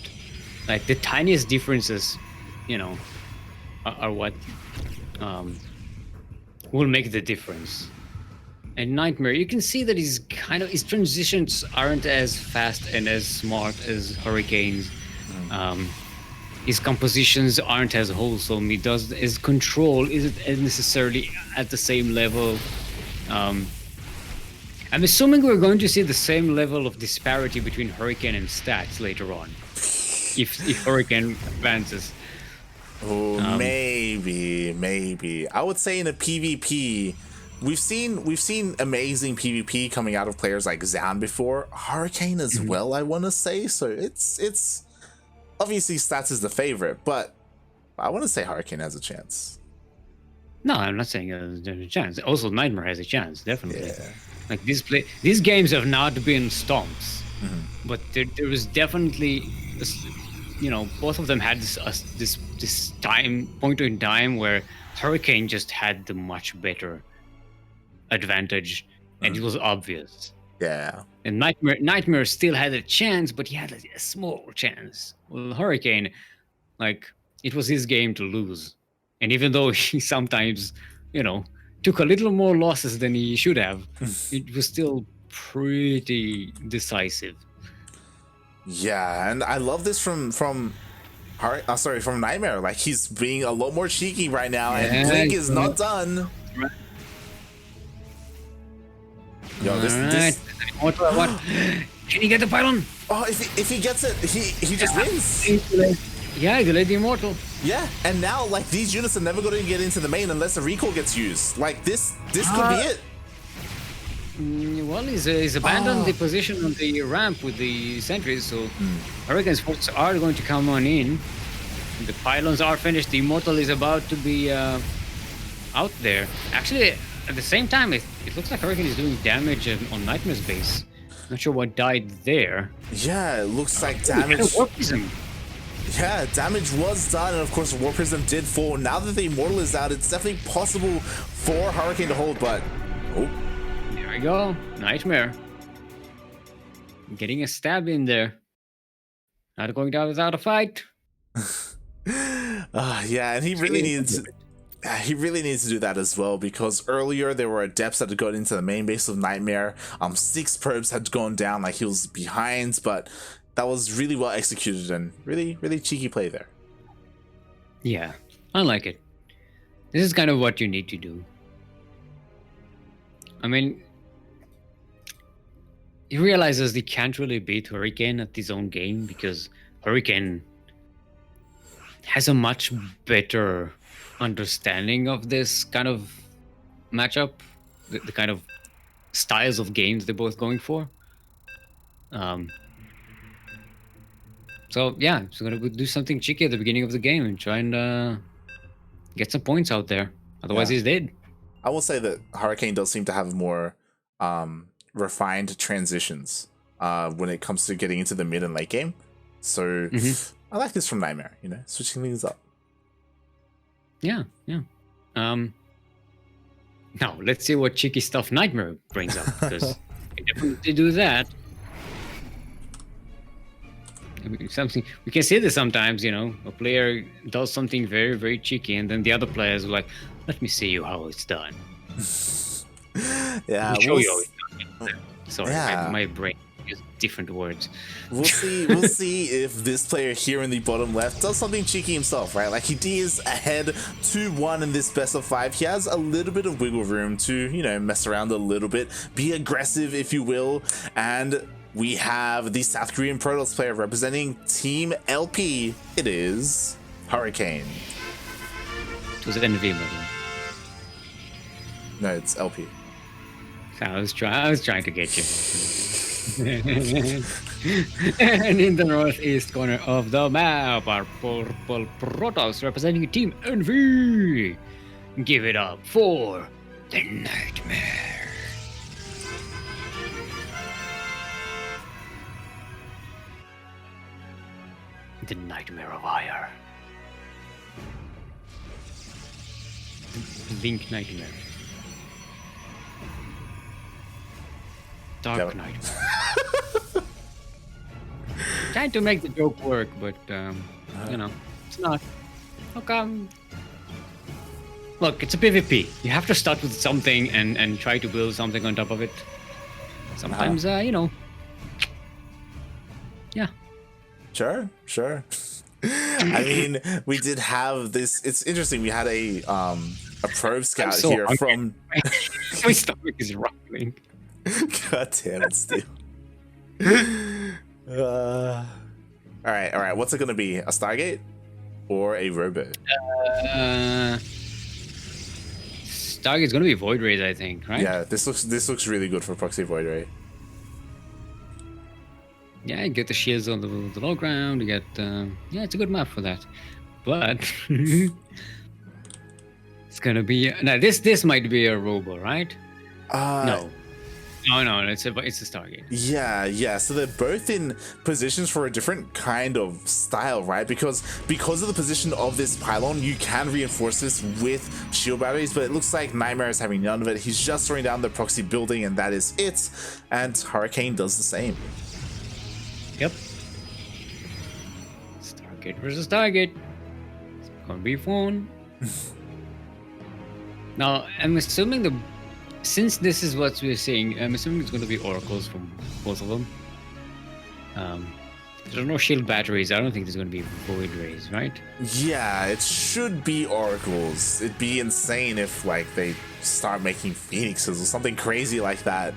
like the tiniest differences, are what will make the difference. And NightMare, you can see that his transitions aren't as fast and as smart as Hurricane's. His compositions aren't as wholesome. His control isn't necessarily at the same level. I'm assuming we're going to see the same level of disparity between Hurricane and stats later on, if Hurricane advances. Oh, maybe. I would say in a PvP, we've seen amazing PvP coming out of players like Zan before. Hurricane as well, I want to say. So it's obviously stats is the favorite, but I want to say Hurricane has a chance. No, I'm not saying there's a chance. Also, NightMare has a chance, definitely. Yeah. Like these games have not been stomps, but there was definitely this, both of them had this point in time where Hurricane just had the much better advantage, and it was obvious. Yeah. And NightMare still had a chance, but he had a small chance. Well, Hurricane, like, it was his game to lose, and even though he sometimes, took a little more losses than he should have, it was still pretty decisive. Yeah, and I love this from NightMare. Like, he's being a lot more cheeky right now, and Blink is not done. Right. Yo, this... What? Can he get the pylon? Oh, if he gets it, he just wins. Yeah, he delayed the immortal. Yeah, and now, like, these units are never going to get into the main unless the recall gets used. Like, this could be it. Well, he's abandoned the position on the ramp with the sentries, so Hurricane's forces are going to come on in. The pylons are finished. The immortal is about to be out there. Actually, at the same time, it looks like Hurricane is doing damage on NightMare's base. Not sure what died there. Yeah, it looks like damage. Warp Prism. Yeah, damage was done, and of course Warp Prism did fall. Now that the immortal is out, it's definitely possible for Hurricane to hold, but there we go. NightMare getting a stab in there. Not going down without a fight. Yeah, and he really needs to do that as well, because earlier there were adepts that had gone into the main base of NightMare. 6 probes had gone down, like he was behind, but that was really well executed and really, really cheeky play there. Yeah, I like it. This is kind of what you need to do. I mean, he realizes he can't really beat Hurricane at his own game because Hurricane has a much better understanding of this kind of matchup, the kind of styles of games they're both going for. So yeah, he's gonna do something cheeky at the beginning of the game and try and get some points out there. Otherwise, he's dead. I will say that Hurricane does seem to have more refined transitions when it comes to getting into the mid and late game. So I like this from NightMare, switching things up. Yeah. Now let's see what cheeky stuff NightMare brings up, because we definitely do that. Something we can see this sometimes, a player does something very, very cheeky, and then the other players are like, "Let me see you how it's done." Yeah, show you how it's done. Sorry, my brain use different words. We'll see. We'll see if this player here in the bottom left does something cheeky himself, right? Like, he is ahead 2-1 in this best of 5. He has a little bit of wiggle room to, you know, mess around a little bit, be aggressive, if you will. And we have the South Korean Protoss player representing Team LP. It is Hurricane. It was NV, by the way. No, it's LP. I was trying to get you. And in the northeast corner of the map are purple Protoss representing Team NV. Give it up for the NightMare. The Nightmare of Ire. Link Nightmare. Dark Nightmare. Trying to make the joke work, but you know, it's not. Look, it's a PvP. You have to start with something and try to build something on top of it. Sometimes, you know. Yeah. Sure. I mean, we did have this. It's interesting. We had a probe scout here from. My stomach is rumbling. God damn it, Steve. All right. What's it gonna be? A Stargate or a Robo? Stargate's gonna be Void Rays, I think, right? Yeah, this looks really good for proxy Void Ray. Yeah, you get the shields on the low ground. You get yeah, it's a good map for that. But it's gonna be now. This might be a Robo, right? No, it's a Stargate. Yeah. So they're both in positions for a different kind of style, right? Because of the position of this pylon, you can reinforce this with shield batteries, but it looks like NightMare is having none of it. He's just throwing down the proxy building, and that is it. And Hurricane does the same. Yep. Stargate versus Stargate. It's gonna be fun. Now, I'm assuming since this is what we're seeing, I'm assuming it's gonna be oracles from both of them. There's no shield batteries. I don't think there's gonna be void rays, right? Yeah, it should be oracles. It'd be insane if like they start making phoenixes or something crazy like that.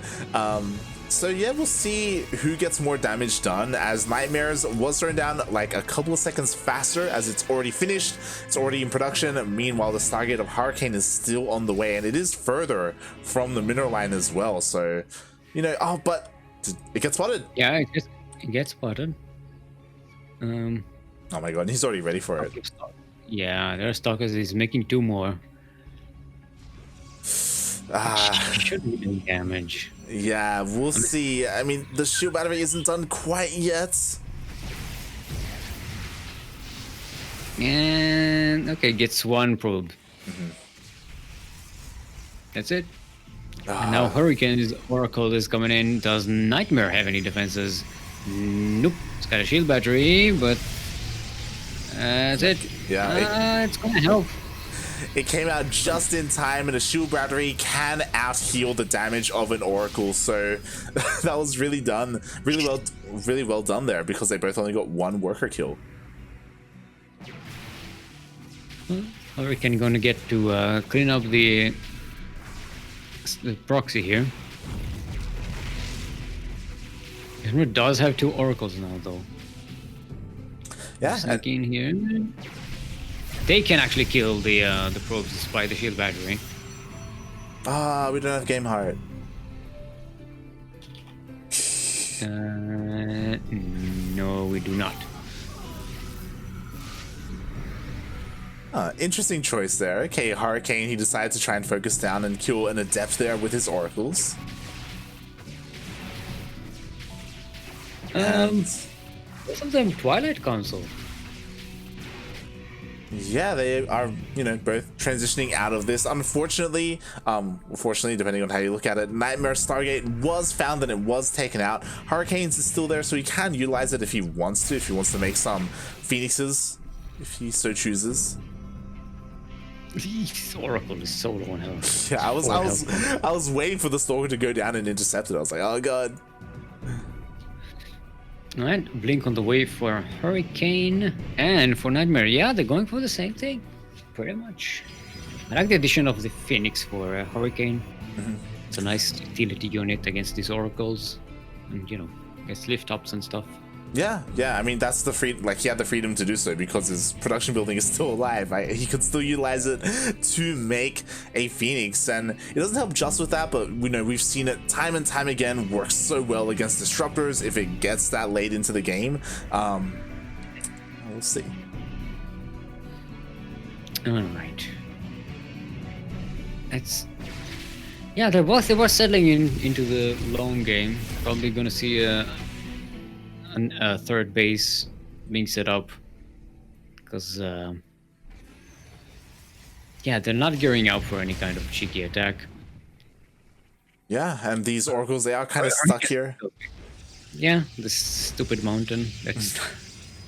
So yeah, we'll see who gets more damage done, as NightMare's was thrown down like a couple of seconds faster, as it's already finished, it's already in production. Meanwhile, the Stargate of Hurricane is still on the way, and it is further from the mineral line as well. So, you know, but it gets spotted. Yeah, it gets spotted. Oh my god, he's already ready for it. Yeah, there are stalkers. He's making 2 more. Shouldn't be doing damage. Yeah, we'll see. I mean, the shield battery isn't done quite yet. And okay, gets 1 probe. That's it. And now Hurricane's Oracle is coming in. Does NightMare have any defenses? Nope. It's got a shield battery, but that's it. Yeah, it's gonna help. It came out just in time, and a shield battery can out-heal the damage of an Oracle, so that was really well done there, because they both only got 1 worker kill. Hurricane gonna get to clean up the proxy here. It does have 2 oracles now, though. Yeah, in here. They can actually kill the probes despite the shield battery. We don't have game heart. No, we do not. Interesting choice there. Okay, Hurricane, he decided to try and focus down and kill an adept there with his oracles. Sometimes Twilight console. Yeah, they are, you know, both transitioning out of this. Unfortunately, fortunately, depending on how you look at it, NightMare Stargate was found and it was taken out. Hurricane's is still there, so he can utilize it if he wants to make some phoenixes, if he so chooses. This Oracle is so low on health. Yeah, I was waiting for the Stalker to go down and intercept it. I was like, oh god. Alright, Blink on the way for Hurricane and for NightMare. Yeah, they're going for the same thing, pretty much. I like the addition of the Phoenix for Hurricane. It's a nice utility unit against these oracles, and you know, gets lift ups and stuff. Yeah, I mean, that's the he had the freedom to do so because his production building is still alive. He could still utilize it to make a Phoenix, and it doesn't help just with that, but we've seen it time and time again work so well against disruptors if it gets that late into the game. We'll see. All right. They were settling into the long game. Probably gonna see a third base being set up because they're not gearing up for any kind of cheeky attack. Yeah, and these oracles, they are kind of stuck here. Yeah, this stupid mountain that's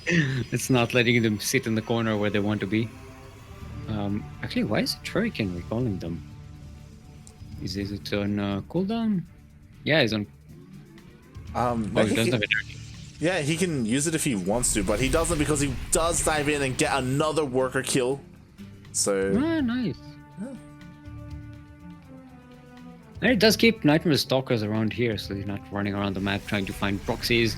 it's not letting them sit in the corner where they want to be. Actually, why is Hurricane recalling them? Is it on cooldown? Yeah, it's on. He doesn't have energy. Yeah, he can use it if he wants to, but he doesn't because he does dive in and get another worker kill. So. Ah, nice. Yeah. And it does keep NightMare Stalkers around here, so he's not running around the map trying to find proxies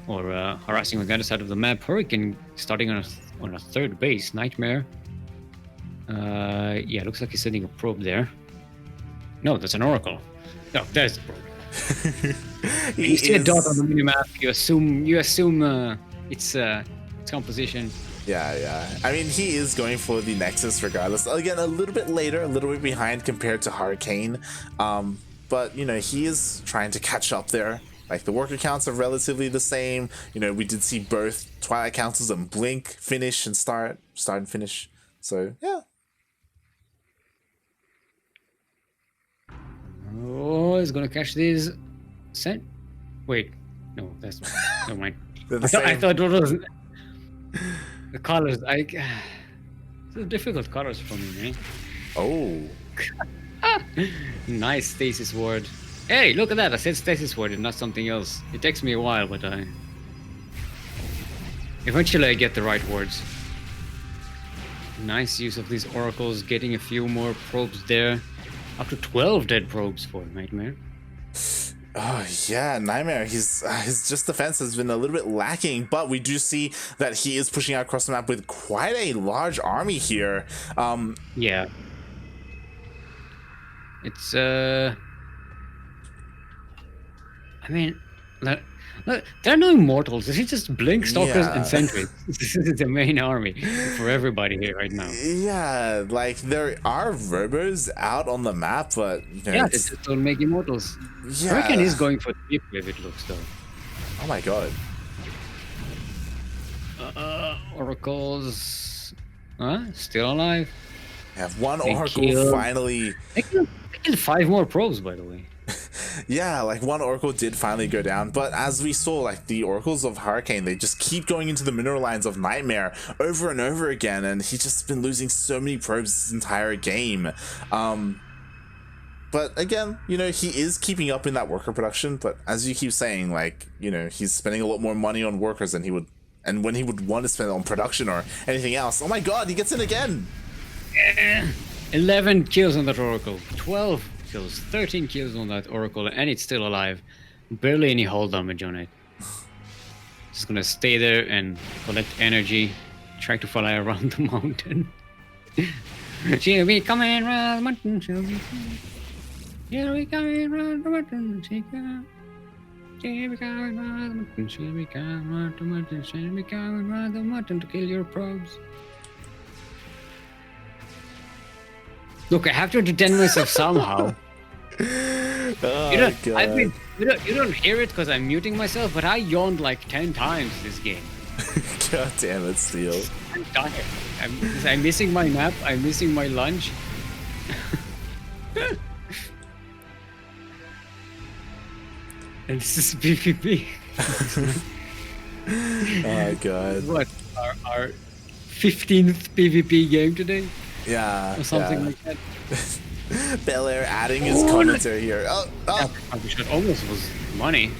or harassing on the other side of the map. Hurricane starting on a third base. NightMare. Yeah, looks like he's sending a probe there. No, that's an oracle. No, there's the probe. You see a dot on the minimap. You assume it's composition. Yeah. I mean, he is going for the Nexus regardless. Again, a little bit later, a little bit behind compared to Hurricane. But he is trying to catch up there. Like, the worker counts are relatively the same. We did see both Twilight Councils and Blink finish and start and finish. So yeah. Oh, he's gonna catch these. Wait, no, that's never mind. I thought it was the colors. It's difficult colors for me, man. Oh, nice stasis ward. Hey, look at that! I said stasis ward and not something else. It takes me a while, but eventually I get the right words. Nice use of these oracles, getting a few more probes there. Up to 12 dead probes for NightMare. Oh yeah, NightMare. His just defense has been a little bit lacking, but we do see that he is pushing out across the map with quite a large army here. Yeah. It's I mean, look, there are no immortals. This is just Blink, Stalkers, and Sentries. This is the main army for everybody here right now. Yeah, like there are Robos out on the map, but yeah, they just don't make immortals. Yeah. Hurricane is going for the if it looks though. Oh my god. Oracles, still alive. Yeah, one Oracle finally. They killed 5 more probes, by the way. Yeah, like one Oracle did finally go down, but as we saw, like the Oracles of Hurricane, they just keep going into the mineral lines of NightMare over and over again, and he's just been losing so many probes this entire game. But again, he is keeping up in that worker production, but as you keep saying, like, he's spending a lot more money on workers than he would, and when he would want to spend it on production or anything else. Oh my god, he gets in again! 11 kills on that Oracle, 12 kills, 13 kills on that Oracle, and it's still alive. Barely any hull damage on it. Just gonna stay there and collect energy, try to fly around the mountain. She'll be coming around the mountain, she'll be coming around the mountain, she'll be coming around the mountain, she'll be coming around the mountain, she'll be coming around the mountain to kill your probes. Look, I have to entertain myself somehow. Oh, you don't hear it because I'm muting myself, but I yawned like 10 times this game. God damn it, Steel. I'm tired. I'm missing my nap. I'm missing my lunch. And this is PvP. Oh god. What? Our 15th PvP game today? Yeah. Or something like that. Belair adding his commentary here. Oh. That almost was money.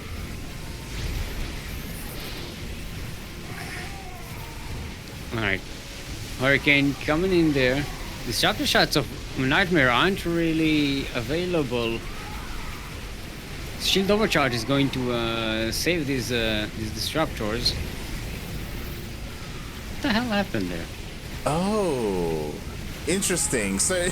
All right, Hurricane coming in there. The chapter shots of NightMare aren't really available. Shield Overcharge is going to save these disruptors. What the hell happened there? Oh, interesting. So,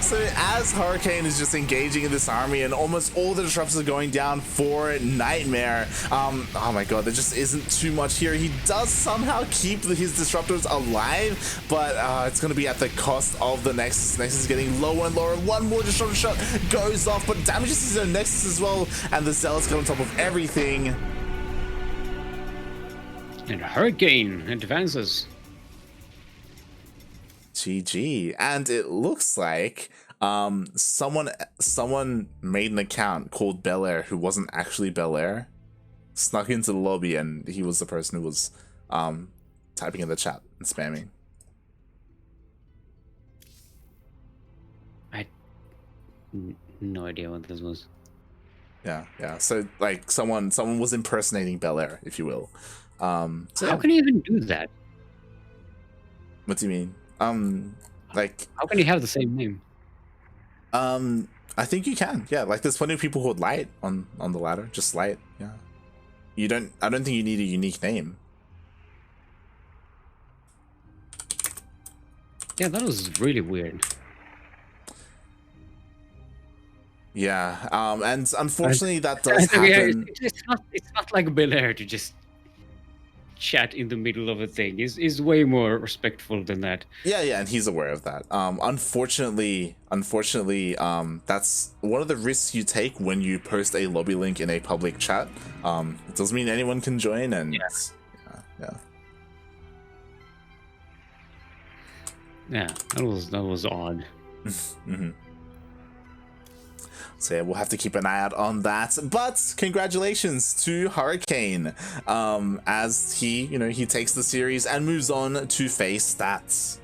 so as Hurricane is just engaging in this army, and almost all the disruptors are going down for NightMare. Oh my god, there just isn't too much here. He does somehow keep his disruptors alive, but it's going to be at the cost of the Nexus. Nexus is getting lower and lower. One more disruptor shot goes off, but damages his own Nexus as well, and the Zealots get on top of everything. And Hurricane advances. GG. And it looks like someone made an account called Belair who wasn't actually Belair, snuck into the lobby, and he was the person who was typing in the chat and spamming. No idea what this was. Yeah. So like someone was impersonating Belair, if you will. So how can you even do that? What do you mean? Like, how can you have the same name? I think you can. Yeah, like there's plenty of people who would Light on the ladder, just Light. Yeah, I don't think you need a unique name. Yeah, that was really weird. Yeah, and unfortunately that does happen. It's not like Belair to just chat in the middle of a thing. Is way more respectful than that. Yeah, and he's aware of that. Unfortunately, that's one of the risks you take when you post a lobby link in a public chat. It doesn't mean anyone can join, and yeah, that was odd. Mm-hmm. So yeah, we'll have to keep an eye out on that. But congratulations to Hurricane, as he takes the series and moves on to face Stats.